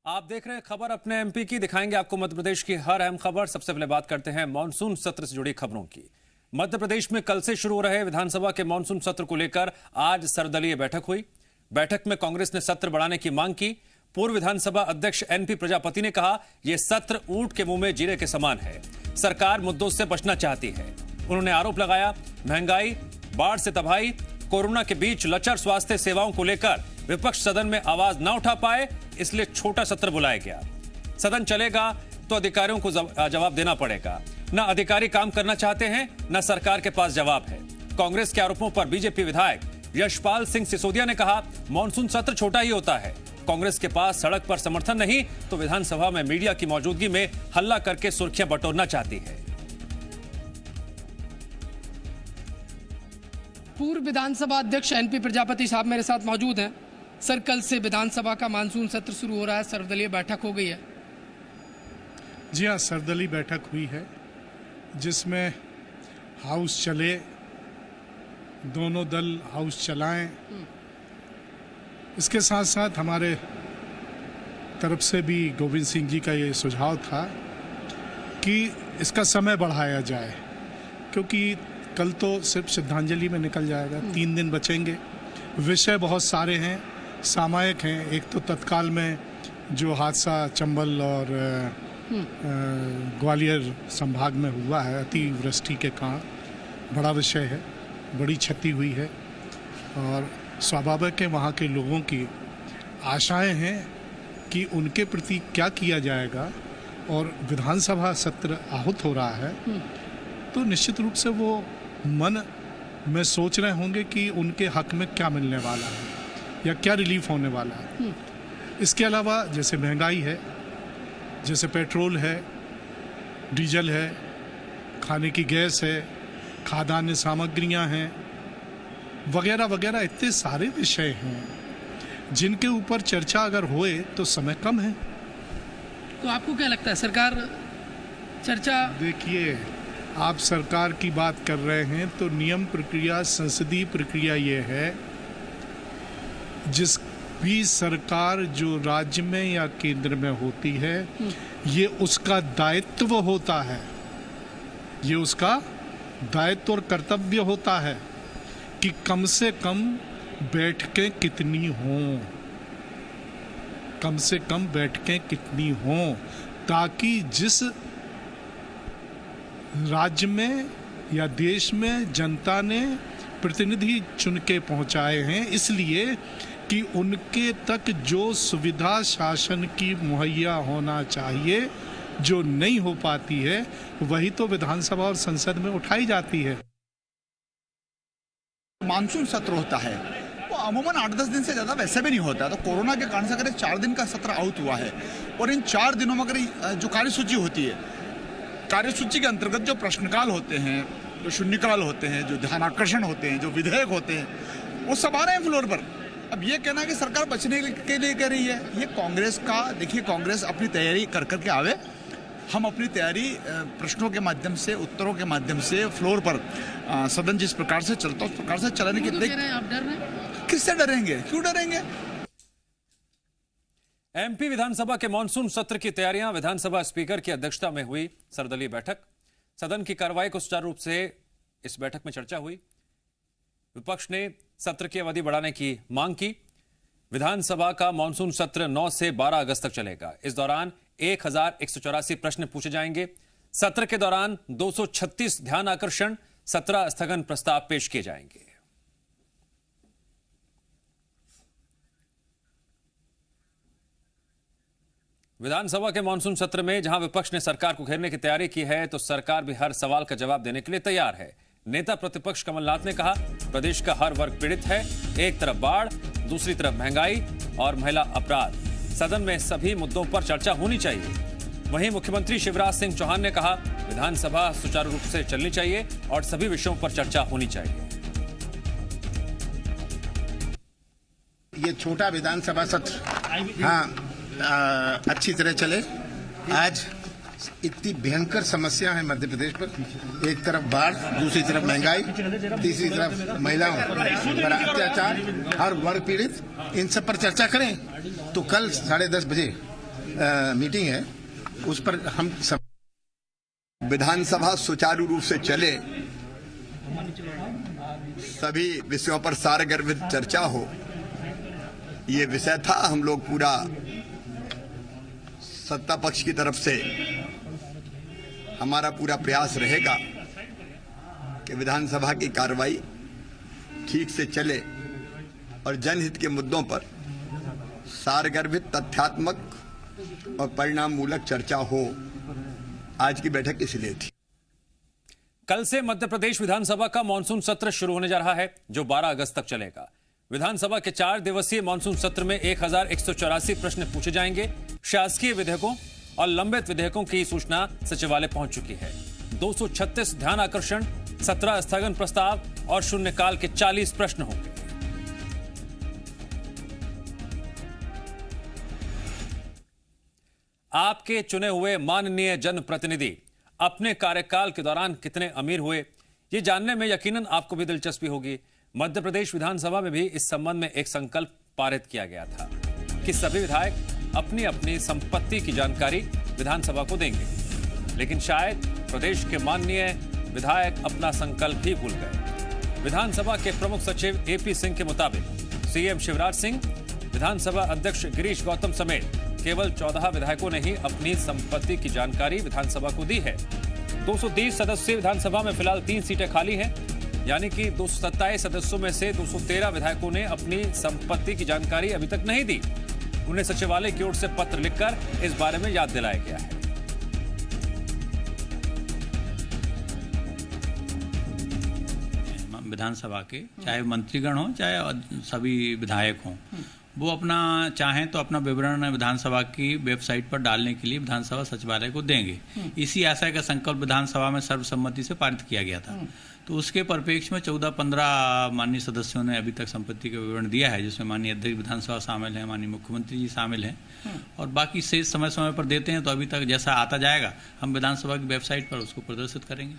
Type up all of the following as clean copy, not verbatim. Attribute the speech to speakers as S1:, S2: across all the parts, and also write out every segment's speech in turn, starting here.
S1: आप देख रहे हैं खबर अपने एमपी की। दिखाएंगे आपको मध्य प्रदेश की हर अहम खबर। सबसे पहले बात करते हैं मानसून सत्र से जुड़ी खबरों की। मध्य प्रदेश में कल से शुरू हो रहे विधानसभा के मानसून सत्र को लेकर आज सर्वदलीय बैठक हुई। बैठक में कांग्रेस ने सत्र बढ़ाने की मांग की। पूर्व विधानसभा अध्यक्ष एनपी प्रजापति ने कहा, यह सत्र ऊंट के मुंह में जीरे के समान है, सरकार मुद्दों से बचना चाहती है। उन्होंने आरोप लगाया, महंगाई, बाढ़ से तबाही, कोरोना के बीच लचर स्वास्थ्य सेवाओं को लेकर विपक्ष सदन में आवाज न उठा पाए, इसलिए छोटा सत्र बुलाया गया। सदन चलेगा तो अधिकारियों को जवाब देना पड़ेगा। न अधिकारी काम करना चाहते हैं, न सरकार के पास जवाब है। कांग्रेस के आरोपों पर बीजेपी विधायक यशपाल सिंह सिसोदिया ने कहा, मानसून सत्र छोटा ही होता है। कांग्रेस के पास सड़क पर समर्थन नहीं तो विधानसभा में मीडिया की मौजूदगी में हल्ला करके सुर्खियां बटोरना चाहती है।
S2: पूर्व विधानसभा अध्यक्ष एनपी प्रजापति साहब मेरे साथ मौजूद हैं। सर, कल से विधानसभा का मानसून सत्र शुरू हो रहा है, सर्वदलीय बैठक हो गई है।
S3: जी हाँ, सर्वदलीय बैठक हुई है जिसमें हाउस चले, दोनों दल हाउस चलाएं। इसके साथ साथ हमारे तरफ से भी गोविंद सिंह जी का ये सुझाव था कि इसका समय बढ़ाया जाए, क्योंकि कल तो सिर्फ श्रद्धांजलि में निकल जाएगा, 3 दिन बचेंगे। विषय बहुत सारे हैं, सामयिक हैं। एक तो तत्काल में जो हादसा चंबल और ग्वालियर संभाग में हुआ है, अतिवृष्टि के कारण, बड़ा विषय है, बड़ी क्षति हुई है और स्वाभाविक है वहाँ के लोगों की आशाएं हैं कि उनके प्रति क्या किया जाएगा। और विधानसभा सत्र आहूत हो रहा है तो निश्चित रूप से वो मन में सोच रहे होंगे कि उनके हक में क्या मिलने वाला है या क्या रिलीफ होने वाला है। इसके अलावा जैसे महंगाई है, जैसे पेट्रोल है, डीजल है, खाने की गैस है, खाद्यान्न सामग्रियां हैं, वगैरह वगैरह, इतने सारे विषय हैं जिनके ऊपर चर्चा अगर होए तो समय कम है।
S2: तो आपको क्या लगता है सरकार चर्चा? देखिए,
S3: आप सरकार की बात कर रहे हैं तो नियम प्रक्रिया, संसदीय प्रक्रिया ये है, जिस भी सरकार जो राज्य में या केंद्र में होती है, ये उसका दायित्व होता है, ये उसका दायित्व और कर्तव्य होता है कि कम से कम बैठकें कितनी हों, कम से कम बैठकें कितनी हों, ताकि जिस राज्य में या देश में जनता ने प्रतिनिधि चुन के पहुंचाए हैं, इसलिए कि उनके तक जो सुविधा शासन की मुहैया होना चाहिए, जो नहीं हो पाती है, वही तो विधानसभा और संसद में उठाई जाती है।
S4: मानसून सत्र होता है वो अमूमन 8-10 दिन से ज़्यादा वैसे भी नहीं होता। तो कोरोना के कारण से अगर 4 दिन का सत्र आउट हुआ है और इन 4 दिनों में अगर जो कार्यसूची होती है, कार्यसूची के अंतर्गत जो प्रश्नकाल होते हैं, जो शून्यकाल होते हैं, जो ध्यान आकर्षण होते हैं, जो विधेयक होते हैं, वो सब आ रहे हैं फ्लोर पर। अब ये कहना कि सरकार बचने के लिए कर रही है, ये कांग्रेस का, देखिए कांग्रेस अपनी तैयारी कर करके आवे, हम अपनी तैयारी प्रश्नों के माध्यम से, उत्तरों के माध्यम से फ्लोर पर सदन जिस प्रकार से चलता है उस प्रकार से चलाने की।
S2: आप डर रहे हैं?
S4: किससे डरेंगे, क्यों डरेंगे?
S1: एमपी विधानसभा के मानसून सत्र की तैयारियां। विधानसभा स्पीकर की अध्यक्षता में हुई सर्वदलीय बैठक। सदन की कार्रवाई को सुचारू रूप से इस बैठक में चर्चा हुई। विपक्ष ने सत्र की अवधि बढ़ाने की मांग की। विधानसभा का मानसून सत्र 9 से 12 अगस्त तक चलेगा। इस दौरान 1184 प्रश्न पूछे जाएंगे। सत्र के दौरान 236 ध्यान आकर्षण, 17 स्थगन प्रस्ताव पेश किए जाएंगे। विधानसभा के मानसून सत्र में जहां विपक्ष ने सरकार को घेरने की तैयारी की है, तो सरकार भी हर सवाल का जवाब देने के लिए तैयार है। नेता प्रतिपक्ष कमलनाथ ने कहा, प्रदेश का हर वर्ग पीड़ित है। एक तरफ बाढ़, दूसरी तरफ महंगाई और महिला अपराध। सदन में सभी मुद्दों पर चर्चा होनी चाहिए। वहीं मुख्यमंत्री शिवराज सिंह चौहान ने कहा, विधानसभा सुचारू रूप से चलनी चाहिए और सभी विषयों पर चर्चा होनी चाहिए।
S5: ये छोटा विधानसभा सत्र अच्छी तरह चले। आज इतनी भयंकर समस्या है मध्य प्रदेश पर, एक तरफ बाढ़, दूसरी तरफ महंगाई, तीसरी तरफ महिलाओं पर अत्याचार, हर वर्ग पीड़ित, इन सब पर चर्चा करें। तो कल 10:30 बजे मीटिंग है, उस पर हम
S6: विधानसभा सुचारू रूप से चले, सभी विषयों पर सारगर्भित चर्चा हो, ये विषय था। हम लोग पूरा सत्ता पक्ष की तरफ से हमारा पूरा प्रयास रहेगा कि विधानसभा की कार्रवाई ठीक से चले और जनहित के मुद्दों पर सारगर्भित, तथ्यात्मक और परिणाम मूलक चर्चा हो। आज की बैठक इसलिए थी।
S1: कल से मध्य प्रदेश विधानसभा का मानसून सत्र शुरू होने जा रहा है, जो 12 अगस्त तक चलेगा। विधानसभा के 4 दिवसीय मानसून सत्र में 1184 प्रश्न पूछे जाएंगे। शासकीय विधेयकों और लंबित विधेयकों की सूचना सचिवालय पहुंच चुकी है। 236 ध्यान आकर्षण, 17 स्थगन प्रस्ताव और शून्यकाल के 40 प्रश्न होंगे। आपके चुने हुए माननीय जनप्रतिनिधि अपने कार्यकाल के दौरान कितने अमीर हुए, ये जानने में यकीनन आपको भी दिलचस्पी होगी। मध्य प्रदेश विधानसभा में भी इस संबंध में एक संकल्प पारित किया गया था कि सभी विधायक अपनी अपनी संपत्ति की जानकारी विधानसभा को देंगे, लेकिन शायद प्रदेश के माननीय विधायक अपना संकल्प ही भूल गए। विधानसभा के प्रमुख सचिव एपी सिंह के मुताबिक सीएम शिवराज सिंह, विधानसभा अध्यक्ष गिरीश गौतम समेत केवल 14 विधायकों ने ही अपनी संपत्ति की जानकारी विधानसभा को दी है। 230 सदस्यीय विधानसभा में फिलहाल 3 सीटें खाली हैं, यानी कि 227 सदस्यों में से 213 विधायकों ने अपनी संपत्ति की जानकारी अभी तक नहीं दी। उन्हें सचिवालय की ओर से पत्र लिखकर इस बारे में याद दिलाया गया है।
S7: विधानसभा के चाहे मंत्रीगण हो चाहे सभी विधायक हों, वो अपना चाहें तो अपना विवरण विधानसभा की वेबसाइट पर डालने के लिए विधानसभा सचिवालय को देंगे। इसी आशय का संकल्प विधानसभा में सर्वसम्मति से पारित किया गया था। तो उसके परिप्रेक्ष्य में 14-15 माननीय सदस्यों ने अभी तक संपत्ति का विवरण दिया है, जिसमें माननीय अध्यक्ष विधानसभा शामिल हैं, माननीय मुख्यमंत्री जी शामिल हैं, और बाकी शेष समय समय पर देते हैं। तो अभी तक जैसा आता जाएगा हम विधानसभा की वेबसाइट पर उसको प्रदर्शित करेंगे।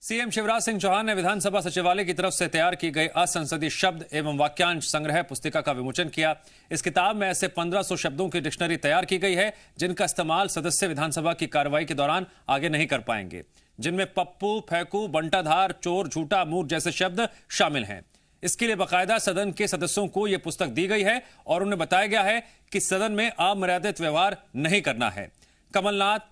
S1: सीएम शिवराज सिंह चौहान ने विधानसभा सचिवालय की तरफ से तैयार की गई असंसदीय शब्द एवं वाक्यांश संग्रह पुस्तिका का विमोचन किया। इस किताब में ऐसे 1500 शब्दों की डिक्शनरी तैयार की गई है, जिनका इस्तेमाल सदस्य विधानसभा की कार्रवाई के दौरान आगे नहीं कर पाएंगे, जिनमें पप्पू, फेंकू, बंटाधार, चोर, झूठा, मूर्ख जैसे शब्द शामिल हैं। इसके लिए बाकायदा सदन के सदस्यों को यह पुस्तक दी गई है और उन्हें बताया गया है कि सदन में अमर्यादित व्यवहार नहीं करना है। कमलनाथ,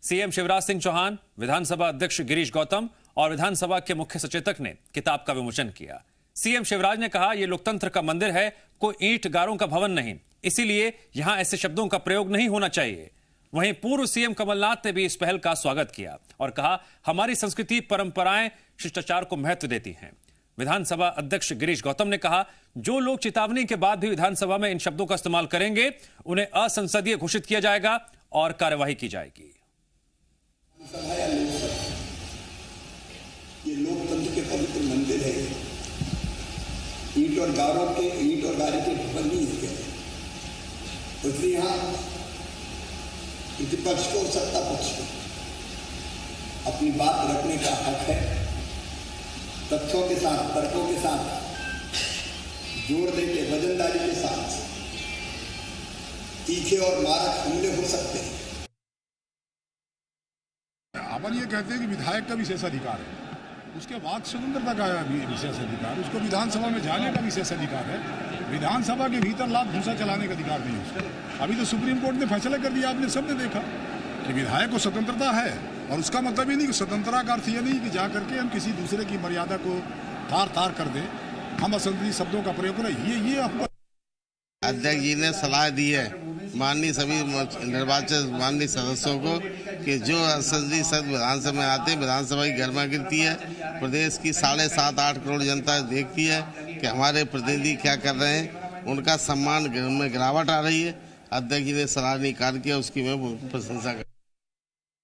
S1: सीएम शिवराज सिंह चौहान, विधानसभा अध्यक्ष गिरीश गौतम और विधानसभा के मुख्य सचेतक ने किताब का विमोचन किया। सीएम शिवराज ने कहा, यह लोकतंत्र का मंदिर है, कोई ईंट गारों का भवन नहीं, इसीलिए यहां ऐसे शब्दों का प्रयोग नहीं होना चाहिए। वहीं पूर्व सीएम कमलनाथ ने भी इस पहल का स्वागत किया और कहा, हमारी संस्कृति, परंपराएं शिष्टाचार को महत्व देती हैं। विधानसभा अध्यक्ष गिरीश गौतम ने कहा, जो लोग चेतावनी के बाद भी विधानसभा में इन शब्दों का इस्तेमाल करेंगे, उन्हें असंसदीय घोषित किया जाएगा और कार्यवाही की जाएगी।
S8: ये लोकतंत्र के पवित्र मंदिर है। ईंट और गारे के भवन नहीं है। इसलिए यहाँ प्रतिपक्ष को और सत्ता पक्ष को अपनी बात रखने का हक है। तथ्यों के साथ, तर्कों के साथ, जोड़ देके, वजनदारी के साथ तीखे और मारक हमले हो सकते हैं।
S3: अपन ये कहते हैं कि विधायक का विशेषाधिकार है, उसके वाक स्वतंत्रता का विशेषाधिकार, उसको विधानसभा में जाने का विशेषाधिकार है। विधानसभा के भीतर लात भूसा चलाने का अधिकार नहीं उसको। अभी तो सुप्रीम कोर्ट ने फैसला कर दिया, आपने सबने देखा कि विधायक को स्वतंत्रता है। और उसका मतलब ये नहीं कि स्वतंत्रता का अर्थ ये नहीं कि जा करके हम किसी दूसरे की मर्यादा को तार कर दें, हम असंसदीय शब्दों का प्रयोग करें। ये आपको
S5: अध्यक्ष जी ने सलाह दी है माननीय सभी निर्वाचित माननीय सदस्यों को कि जो असंसदीय शब्द विधानसभा में आते हैं, विधानसभा की गरिमा गिरती है। प्रदेश की 7.5-8 करोड़ जनता देखती है कि हमारे प्रतिनिधि क्या कर रहे हैं, उनका सम्मान में गिरावट आ रही है। अध्यक्ष जी ने सलाह निकाल के उसकी मैं प्रशंसा कर।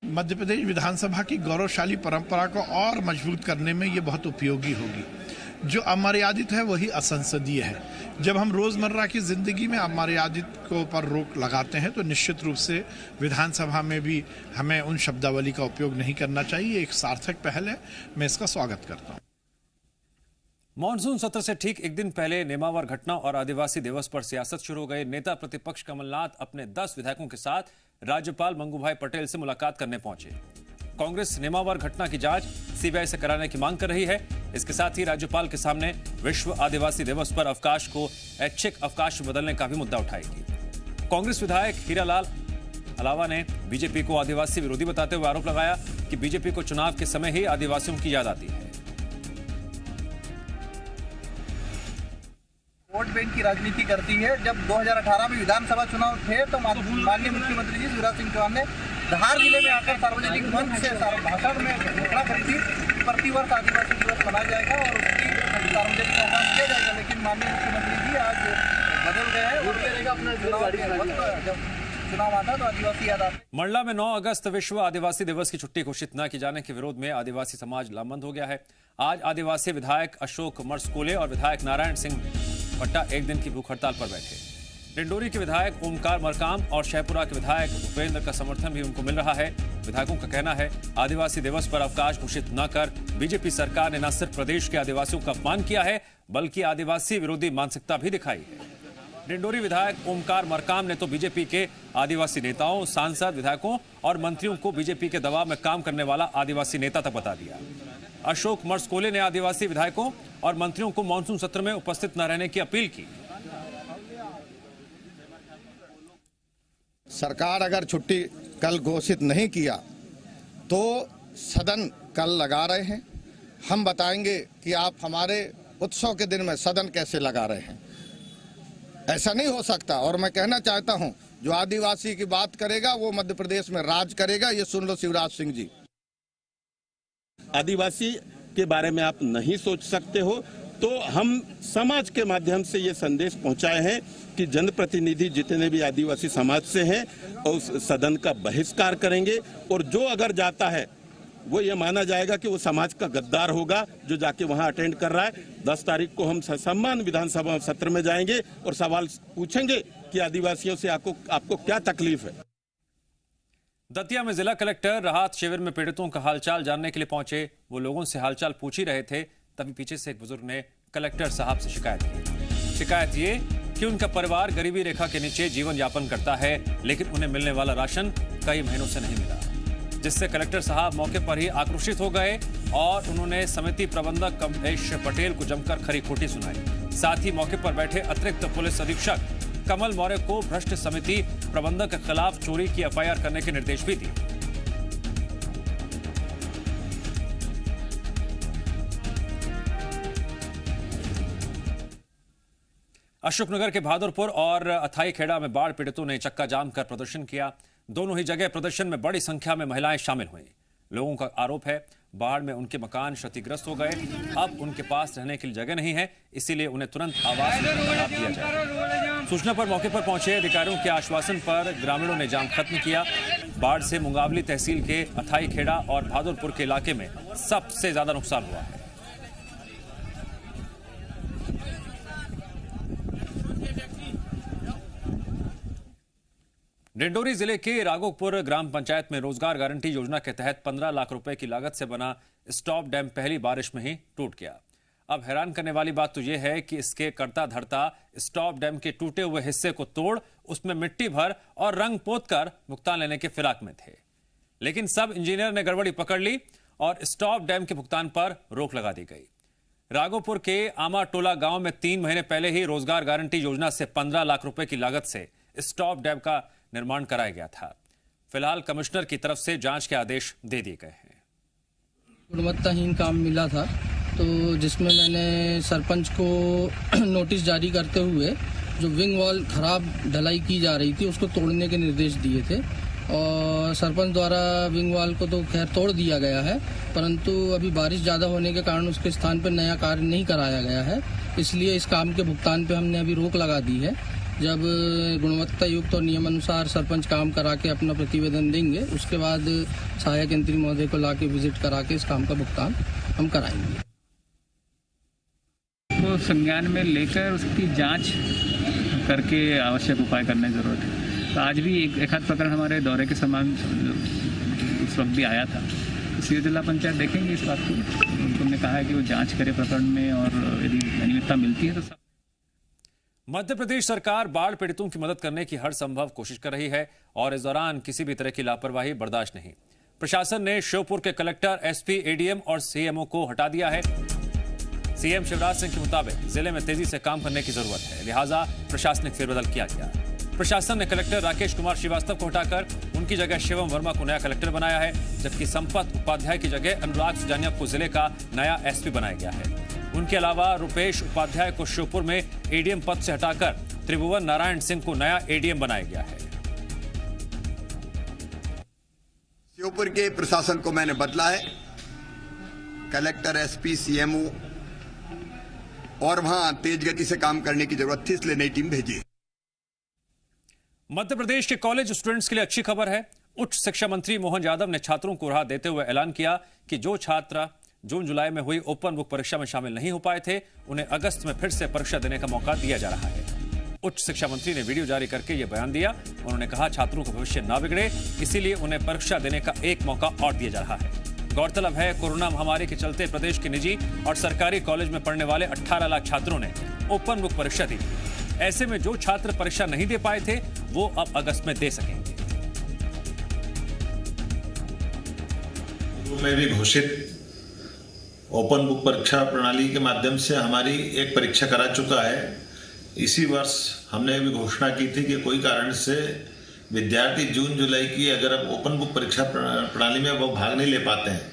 S9: मध्य प्रदेश विधानसभा की गौरवशाली परंपरा को और मजबूत करने में ये बहुत उपयोगी होगी। जो अमर्यादित है वही असंसदीय है। जब हम रोज़मर्रा की ज़िंदगी में अमर्यादित को पर रोक लगाते हैं तो निश्चित रूप से विधानसभा में भी हमें उन शब्दावली का उपयोग नहीं करना चाहिए। एक सार्थक पहल है, मैं इसका स्वागत करता हूँ।
S1: मॉनसून सत्र से ठीक एक दिन पहले नेमावर घटना और आदिवासी दिवस पर सियासत शुरू हो गई। नेता प्रतिपक्ष कमलनाथ अपने 10 विधायकों के साथ राज्यपाल मंगूभाई पटेल से मुलाकात करने पहुंचे। कांग्रेस नेमावर घटना की जांच सीबीआई से कराने की मांग कर रही है। इसके साथ ही राज्यपाल के सामने विश्व आदिवासी दिवस पर अवकाश को ऐच्छिक अवकाश में बदलने का भी मुद्दा उठाएगी। कांग्रेस विधायक हीरालाल अलावा ने बीजेपी को आदिवासी विरोधी बताते हुए आरोप लगाया कि बीजेपी को चुनाव के समय ही आदिवासियों की याद आती है।
S10: वोट बैंक की राजनीति करती है। जब 2018 में विधानसभा चुनाव थे तो माननीय मुख्यमंत्री जी शिवराज सिंह चौहान ने धार जिले में आकर सार्वजनिक मंच से भाषण में घोषणा करी थी प्रतिवर्ष आदिवासी दिवस मनाया जाएगा और उसकी सार्वजनिक अवकाश किया जाएगा। लेकिन माननीय मुख्यमंत्री जी आज बदल गए हैं। जब चुनाव आता तो आदिवासी याद आते।
S1: मंडला में 9 अगस्त विश्व आदिवासी दिवस की छुट्टी घोषित न किए जाने के विरोध में आदिवासी समाज लामबंद हो गया है। आज आदिवासी विधायक अशोक मर्सकोले और विधायक नारायण सिंह भट्टा एक दिन की भूख हड़ताल पर बैठे। डिंडोरी के विधायक ओमकार मरकाम और शहपुरा के विधायक उपेंद्र का समर्थन भी उनको मिल रहा है। विधायकों का कहना है आदिवासी दिवस पर अवकाश घोषित न कर बीजेपी सरकार ने न सिर्फ प्रदेश के आदिवासियों का अपमान किया है बल्कि आदिवासी विरोधी मानसिकता भी दिखाई है। डिंडोरी विधायक ओमकार मरकाम ने तो बीजेपी के आदिवासी नेताओं, सांसद, विधायकों और मंत्रियों को बीजेपी के दबाव में काम करने वाला आदिवासी नेता तक बता दिया। अशोक मर्सकोले ने आदिवासी विधायकों और मंत्रियों को मानसून सत्र में उपस्थित न रहने की अपील की।
S11: सरकार अगर छुट्टी कल घोषित नहीं किया तो सदन कल लगा रहे हैं। हम बताएंगे कि आप हमारे उत्सव के दिन में सदन कैसे लगा रहे हैं। ऐसा नहीं हो सकता। और मैं कहना चाहता हूं जो आदिवासी की बात करेगा वो मध्य प्रदेश में राज करेगा। ये सुन लो शिवराज सिंह जी।
S12: आदिवासी के बारे में आप नहीं सोच सकते हो तो हम समाज के माध्यम से ये संदेश पहुंचाए हैं कि जनप्रतिनिधि जितने भी आदिवासी समाज से हैं उस सदन का बहिष्कार करेंगे और जो अगर जाता है वो ये माना जाएगा कि वो समाज का गद्दार होगा जो जाके वहां अटेंड कर रहा है। 10 तारीख को हम ससम्मान विधानसभा सत्र में जाएंगे और सवाल पूछेंगे कि आदिवासियों से आपको क्या तकलीफ है।
S1: दतिया में जिला कलेक्टर राहत शिविर में पीड़ितों का हालचाल जानने के लिए पहुंचे। वो लोगों से हालचाल पूछ ही रहे थे तभी पीछे से एक बुजुर्ग ने कलेक्टर साहब से शिकायत की। शिकायत ये कि उनका परिवार गरीबी रेखा के नीचे जीवन यापन करता है लेकिन उन्हें मिलने वाला राशन कई महीनों से नहीं मिला, जिससे कलेक्टर साहब मौके पर ही आक्रोशित हो गए और उन्होंने समिति प्रबंधक कमलेश पटेल को जमकर खरी खोटी सुनाई। साथ ही मौके पर बैठे अतिरिक्त पुलिस अधीक्षक कमल मौर्य को भ्रष्ट समिति प्रबंधक के खिलाफ चोरी की एफआईआर करने के निर्देश भी दिए। अशोकनगर के बहादुरपुर और अथाई खेड़ा में बाढ़ पीड़ितों ने चक्का जाम कर प्रदर्शन किया। दोनों ही जगह प्रदर्शन में बड़ी संख्या में महिलाएं शामिल हुई। लोगों का आरोप है बाढ़ में उनके मकान क्षतिग्रस्त हो गए। अब उनके पास रहने के लिए जगह नहीं है, इसीलिए उन्हें तुरंत आवास दिया जाए। सूचना पर मौके पर पहुंचे अधिकारियों के आश्वासन पर ग्रामीणों ने जाम खत्म किया। बाढ़ से मुंगावली तहसील के अथाई खेड़ा और बहादुरपुर के इलाके में सबसे ज्यादा नुकसान हुआ है। डिंडोरी जिले के राघोपुर ग्राम पंचायत में रोजगार गारंटी योजना के तहत 15 लाख रुपए की लागत से बना स्टॉप डैम पहली बारिश में ही टूट गया। अब हैरान करने वाली बात तो यह है कि इसके करता धरता स्टॉप डैम के टूटे हुए हिस्से को तोड़ उसमें मिट्टी भर और रंग पोत कर भुगतान लेने के फिराक में थे। लेकिन सब इंजीनियर ने गड़बड़ी पकड़ ली और स्टॉप डैम के भुगतान पर रोक लगा दी गई। राघोपुर के आमाटोला गांव में 3 महीने पहले ही रोजगार गारंटी योजना से 15 लाख रुपए की लागत से स्टॉप डैम का निर्माण कराया गया था। फिलहाल कमिश्नर की तरफ से जांच के आदेश दे दिए गए हैं।
S2: गुणवत्ताहीन काम मिला था तो जिसमें मैंने सरपंच को नोटिस जारी करते हुए जो विंग वॉल खराब ढलाई की जा रही थी उसको तोड़ने के निर्देश दिए थे और सरपंच द्वारा विंग वॉल को तो खैर तोड़ दिया गया है, परंतु अभी बारिश ज़्यादा होने के कारण उसके स्थान पर नया कार्य नहीं कराया गया है। इसलिए इस काम के भुगतान पे हमने अभी रोक लगा दी है। जब गुणवत्ता युक्त और नियमानुसार सरपंच काम करा के अपना प्रतिवेदन देंगे उसके बाद सहायक यंत्री महोदय को लाके विजिट करा के इस काम का भुगतान हम कराएंगे।
S13: तो संज्ञान में लेकर उसकी जांच करके आवश्यक उपाय करने की जरूरत है। तो आज भी एक आध प्रकरण हमारे दौरे के समान उस वक्त भी आया था। इसलिए जिला पंचायत देखेंगे इस बात को, उनको उन्होंने कहा है कि वो जांच करे प्रकरण में और यदि अनियमितता मिलती है तो
S1: मध्य प्रदेश सरकार बाढ़ पीड़ितों की मदद करने की हर संभव कोशिश कर रही है और इस दौरान किसी भी तरह की लापरवाही बर्दाश्त नहीं। प्रशासन ने श्योपुर के कलेक्टर, एसपी, एडीएम और सीएमओ को हटा दिया है। सीएम शिवराज सिंह के मुताबिक जिले में तेजी से काम करने की जरूरत है, लिहाजा प्रशासनिक फेरबदल किया गया। प्रशासन ने कलेक्टर राकेश कुमार श्रीवास्तव को हटाकर उनकी जगह शिवम वर्मा को नया कलेक्टर बनाया है, जबकि संपत उपाध्याय की जगह अनुराग सुजानिया को जिले का नया एसपी बनाया गया है। उनके अलावा रुपेश उपाध्याय को श्योपुर में एडीएम पद से हटाकर त्रिभुवन नारायण सिंह को नया एडीएम बनाया गया है।
S6: श्योपुर के प्रशासन को मैंने बदला है, कलेक्टर, एसपी, सीएमओ और वहां तेज गति से काम करने की जरूरत थी, इसलिए नई टीम भेजी।
S1: मध्य प्रदेश के कॉलेज स्टूडेंट्स के लिए अच्छी खबर है। उच्च शिक्षा मंत्री मोहन यादव ने छात्रों को राहत देते हुए ऐलान किया कि जो छात्र जून जुलाई में हुई ओपन बुक परीक्षा में शामिल नहीं हो पाए थे, उन्हें अगस्त में फिर से परीक्षा देने का मौका दिया जा रहा है। उच्च शिक्षा मंत्री ने वीडियो जारी करके यह बयान दिया। उन्होंने कहा छात्रों का भविष्य ना बिगड़े, इसीलिए उन्हें परीक्षा देने का एक मौका और दिया जा रहा है। गौरतलब है, कोरोना महामारी के चलते प्रदेश के निजी और सरकारी कॉलेज में पढ़ने वाले 18 लाख छात्रों ने ओपन बुक परीक्षा दी। ऐसे में जो छात्र परीक्षा नहीं दे पाए थे, वो अब अगस्त में दे सकेंगे।
S14: में भी घोषित ओपन बुक परीक्षा प्रणाली के माध्यम से हमारी एक परीक्षा करा चुका है। इसी वर्ष हमने भी घोषणा की थी कि कोई कारण से विद्यार्थी जून जुलाई की अगर अब ओपन बुक परीक्षा प्रणाली में वो भाग नहीं ले पाते हैं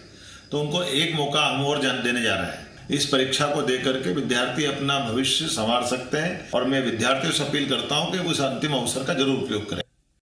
S14: तो उनको एक मौका हम और देने जा रहे हैं। इस परीक्षा को दे करके विद्यार्थी अपना भविष्य संवार सकते हैं और मैं विद्यार्थियों से अपील करता हूं कि उस अंतिम अवसर का जरूर उपयोग करें।